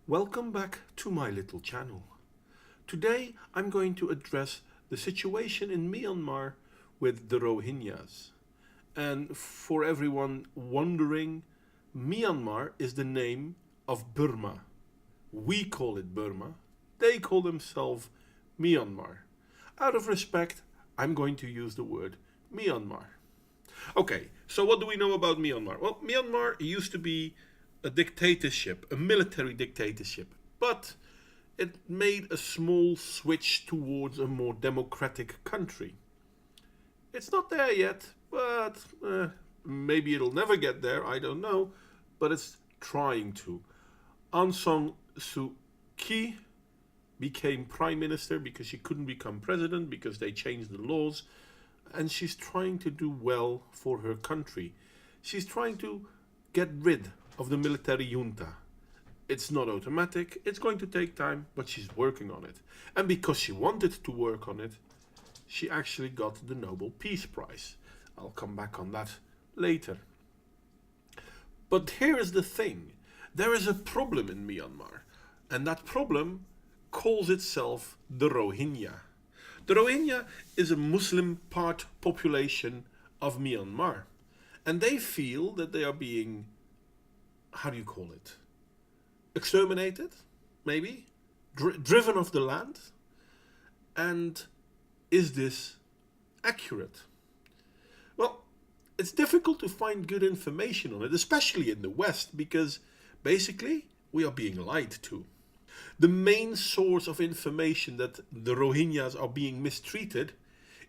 Welcome back to my little channel. Today I'm going to address the situation in Myanmar with the Rohingyas. And for everyone wondering, Myanmar is the name of Burma. We call it Burma, they call themselves Myanmar. Out of respect, I'm going to use the word Myanmar. Okay, so what do we know about Myanmar? Well, Myanmar used to be a dictatorship, a military dictatorship, but it made a small switch towards a more democratic country. It's not there yet, but maybe it'll never get there, I don't know, but it's trying to. Aung San Suu Kyi became prime minister because she couldn't become president because they changed the laws, and she's trying to do well for her country. She's trying to get rid of the military junta. It's not automatic, it's going to take time, but she's working on it. And because she wanted to work on it, she actually got the Nobel Peace Prize. I'll come back on that later. But here is the thing. There is a problem in Myanmar, and that problem calls itself the Rohingya. The Rohingya is a Muslim part population of Myanmar, and they feel that they are being, how do you call it, exterminated, maybe, driven off the land. And is this accurate? Well, it's difficult to find good information on it, especially in the West, because basically we are being lied to. The main source of information that the Rohingyas are being mistreated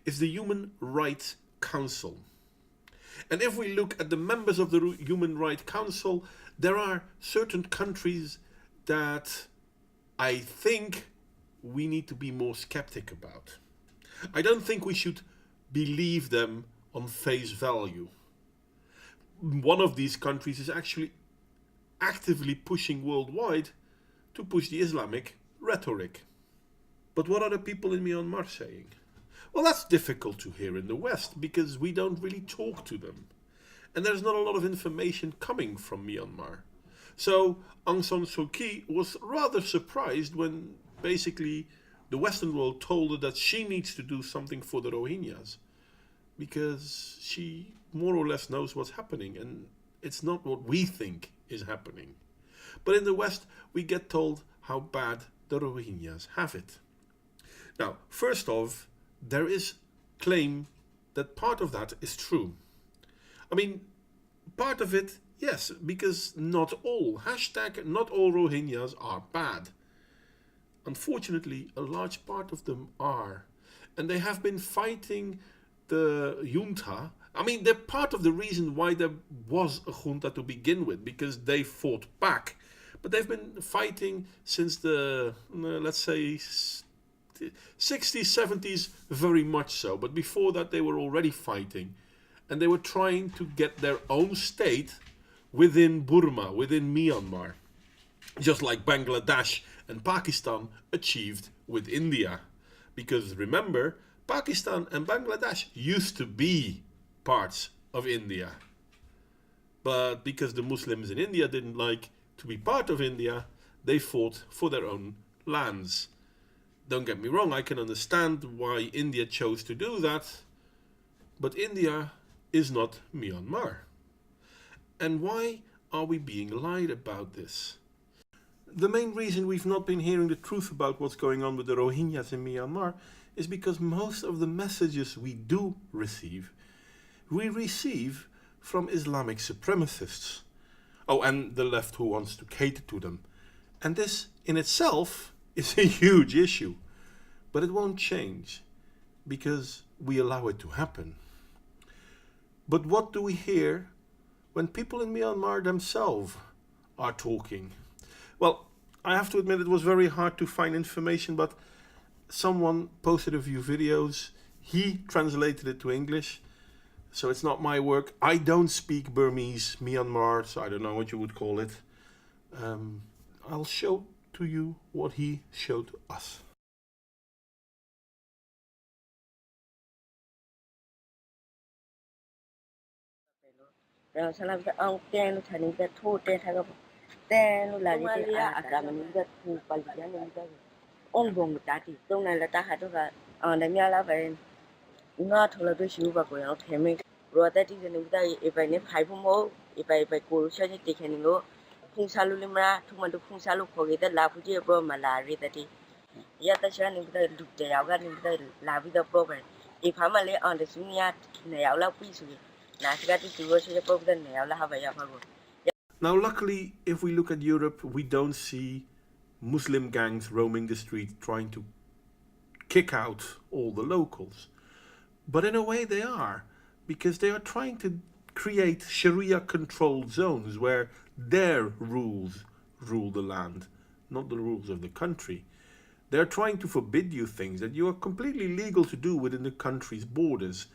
is the Human Rights Council. And if we look at the members of the Human Rights Council, there are certain countries that I think we need to be more skeptic about. I don't think we should believe them on face value. One of these countries is actually actively pushing worldwide to push the Islamic rhetoric. But what are the people in Myanmar saying? Well, that's difficult to hear in the West because we don't really talk to them. And there's not a lot of information coming from Myanmar. So Aung San Suu Kyi was rather surprised when basically the Western world told her that she needs to do something for the Rohingyas because she more or less knows what's happening, and it's not what we think is happening. But in the West, we get told how bad the Rohingyas have it. Now, first off, there is claim that part of that is true. I mean, part of it, yes, because not all, hashtag not all Rohingyas are bad. Unfortunately, a large part of them are. And they have been fighting the junta. I mean, they're part of the reason why there was a junta to begin with, because they fought back. But they've been fighting since the, let's say, 60s, 70s, very much so. But before that, they were already fighting. And they were trying to get their own state within Burma, within Myanmar. Just like Bangladesh and Pakistan achieved with India. Because remember, Pakistan and Bangladesh used to be parts of India. But because the Muslims in India didn't like to be part of India, they fought for their own lands. Don't get me wrong, I can understand why India chose to do that, but India is not Myanmar. And why are we being lied about this? The main reason we've not been hearing the truth about what's going on with the Rohingyas in Myanmar is because most of the messages we do receive, we receive from Islamic supremacists. Oh, and the left who wants to cater to them. And this in itself is a huge issue. But it won't change because we allow it to happen. But what do we hear when people in Myanmar themselves are talking? Well, I have to admit it was very hard to find information, but someone posted a few videos. He translated it to English. So it's not my work. I don't speak Burmese, Myanmar, so I don't know what you would call it. I'll show to you what he showed us. Then la Malia Adamani that who Palian on Bong Tati, don't let that had on the Miala not to the sugar going out hemming. Rotati and if I nip hypomo, if I go shiny taking go, Punsalumra, Tumadu Punsalu, forget the Lapuji Burma la Ritati. Yet the shining the look the Yagan in the Lavida program. If Hamale on the Sunyat, Nayala peacefully, Nasgati to worship above the Nayala have a Yapago. Now, luckily, if we look at Europe, we don't see Muslim gangs roaming the street trying to kick out all the locals. But in a way they are, because they are trying to create Sharia controlled zones where their rules rule the land, not the rules of the country. They're trying to forbid you things that you are completely legal to do within the country's borders.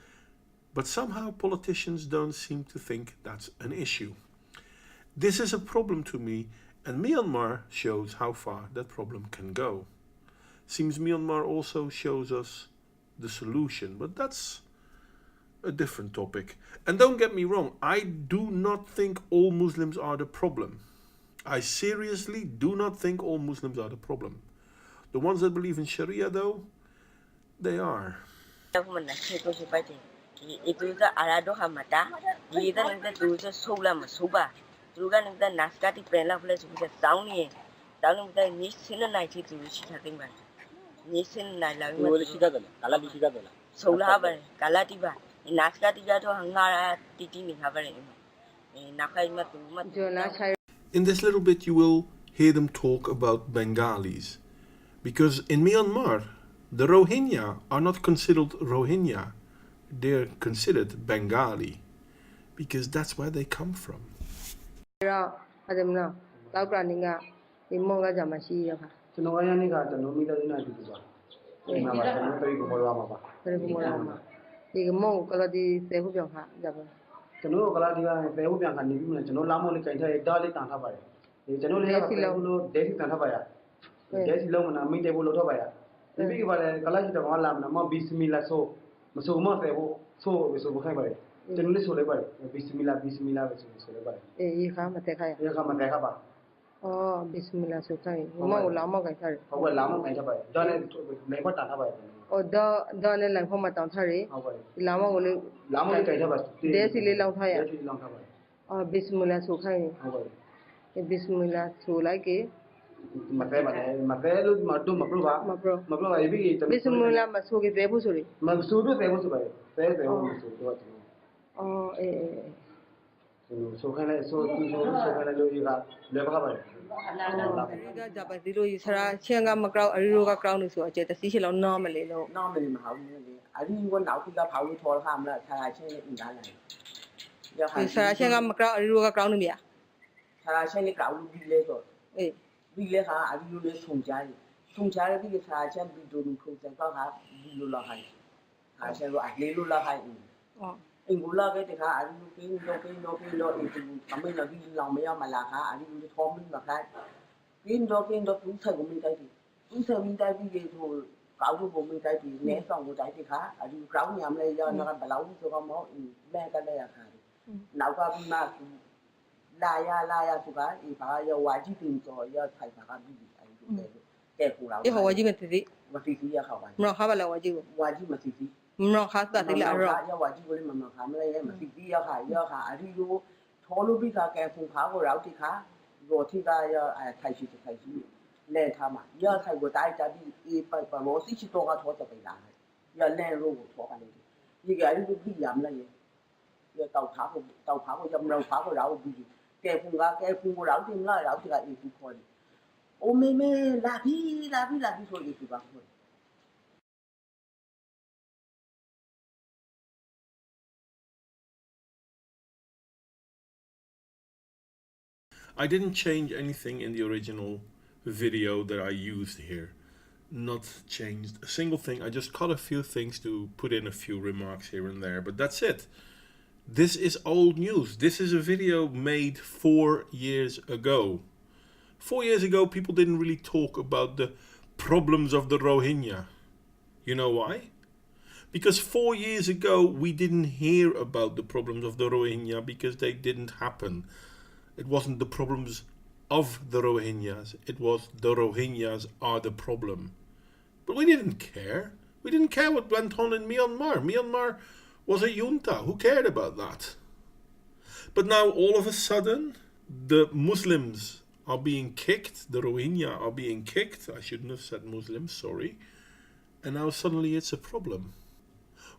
But somehow politicians don't seem to think that's an issue. This is a problem to me, and Myanmar shows how far that problem can go. Seems Myanmar also shows us the solution, but that's a different topic. And don't get me wrong, I do not think all Muslims are the problem. I seriously do not think all Muslims are the problem. The ones that believe in Sharia, though, they are. In this little bit, you will hear them talk about Bengalis. Because in Myanmar, the Rohingya are not considered Rohingya. They're considered Bengali. Because that's where they come from. Oh, Bismillah, so kind. Mama will lama kai thare. Oh, lama kai thare. Done lepa tana thare. Oh, done lang phoma tang thare. Lama will lama kai thare. Desi le lang thaya. Desi lang thare. Oh, Bismillah, so kind. Bismillah, so like it. Makelu madu makruba. Makruba ibi. Bismillah, masuki bebu suri. Masuki bebu suri. Bebu. Oh, eh. So kind of so kind of do you got never have it. Jabatilo Sara Changa Macau, Aruga Crown is what the Sicil normally. Normally, I didn't want out to the power to Hamlet, Saracen in Ghana. Saracen Macau, Aruga Crown Mia. Saracen crowd be later. We let her, I do this from Jai. From Jai, because Saracen be doing cooks and have Lula High. I shall at Lula High. In Gula get the car, looking, coming a bit long mail Malaka, and you told me the cat. In talking the Punta Mintai to Kauru Mintai, next on what I take her, and you crown yam lay on not allowed to come out in Bangalaya. Now come back to Laya Suga, if I your wajibin or your type of careful. If I was given to the what is your Hawaii? No, have a wajib. No, has that the Lara. You watch you in Mamma, Missy, Ariu, Tolubica, careful power out the car, Rotiga, Taishi to Taishi, Land Hama. Yes, I would die that if I was each dog at what of a lie. Your land road talking. You got it to be Yamlay. Your power, your no power out be. Careful out in light out like you call it. Oh, me, lappy, for you to back. I didn't change anything in the original video that I used here. Not changed a single thing. I just cut a few things to put in a few remarks here and there, but that's it. This is old news. This is a video made 4 years ago. 4 years ago, people didn't really talk about the problems of the Rohingya. You know why? Because 4 years ago, we didn't hear about the problems of the Rohingya because they didn't happen. It wasn't the problems of the Rohingyas. It was the Rohingyas are the problem. But we didn't care. We didn't care what went on in Myanmar. Myanmar was a junta. Who cared about that? But now all of a sudden, the Muslims are being kicked. The Rohingya are being kicked. I shouldn't have said Muslims, sorry. And now suddenly it's a problem.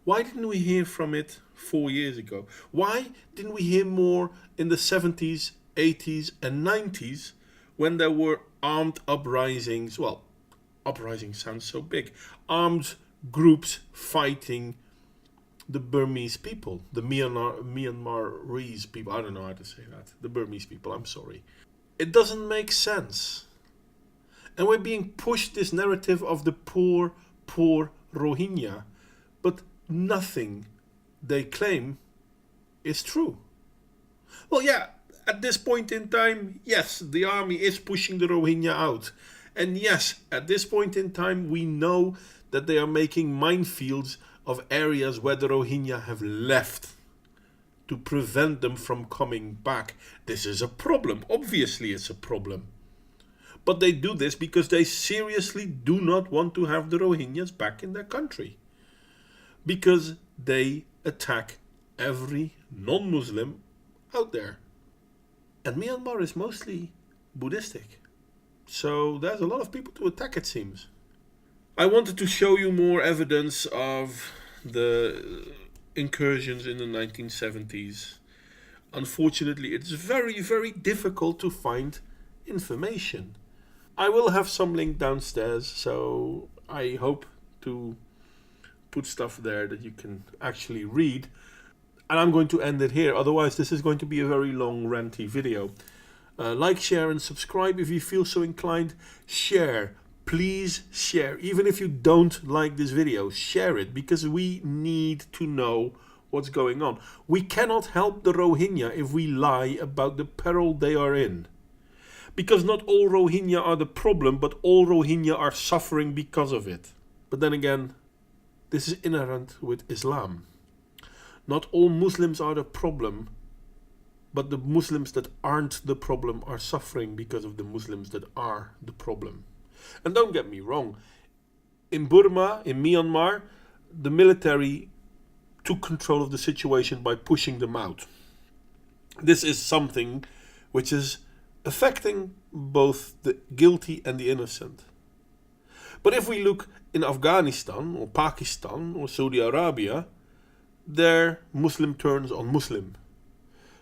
Why didn't we hear from it 4 years ago? Why didn't we hear more in the 70s, 80s and 90s when there were armed uprisings? Well, uprising sounds so big. Armed groups fighting the Burmese people, the Myanmarese people. I don't know how to say that. The Burmese people, I'm sorry. It doesn't make sense. And we're being pushed this narrative of the poor Rohingya. But nothing they claim is true. Well, yeah, at this point in time, yes, the army is pushing the Rohingya out. And yes, at this point in time, we know that they are making minefields of areas where the Rohingya have left to prevent them from coming back. This is a problem. Obviously, it's a problem. But they do this because they seriously do not want to have the Rohingyas back in their country. Because they attack every non-Muslim out there. And Myanmar is mostly Buddhistic. So there's a lot of people to attack, it seems. I wanted to show you more evidence of the incursions in the 1970s. Unfortunately, it's very, very difficult to find information. I will have some link downstairs, so I hope to put stuff there that you can actually read. And I'm going to end it here, otherwise this is going to be a very long ranty video. Like, share and subscribe if you feel so inclined. Share, please share. Even if you don't like this video, share it, because we need to know what's going on. We cannot help the Rohingya if we lie about the peril they are in. Because not all Rohingya are the problem, but all Rohingya are suffering because of it. But then again, this is inherent with Islam. Not all Muslims are the problem, but the Muslims that aren't the problem are suffering because of the Muslims that are the problem. And don't get me wrong, in Burma, in Myanmar, the military took control of the situation by pushing them out. This is something which is affecting both the guilty and the innocent. But if we look in Afghanistan or Pakistan or Saudi Arabia, there Muslim turns on Muslim.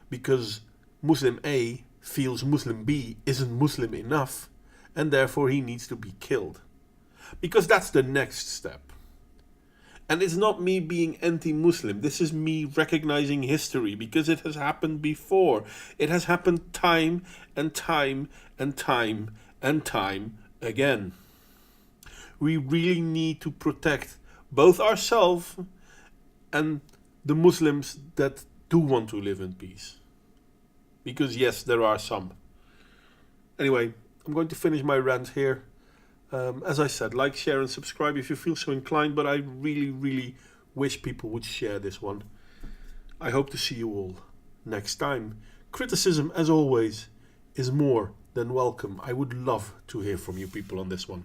Because Muslim A feels Muslim B isn't Muslim enough, and therefore he needs to be killed. Because that's the next step. And it's not me being anti-Muslim. This is me recognizing history, because it has happened before. It has happened time and time and time and time again. We really need to protect both ourselves and the Muslims that do want to live in peace. Because yes, there are some. Anyway, I'm going to finish my rant here. As I said, like, share and subscribe if you feel so inclined, but I really, really wish people would share this one. I hope to see you all next time. Criticism, as always, is more than welcome. I would love to hear from you people on this one.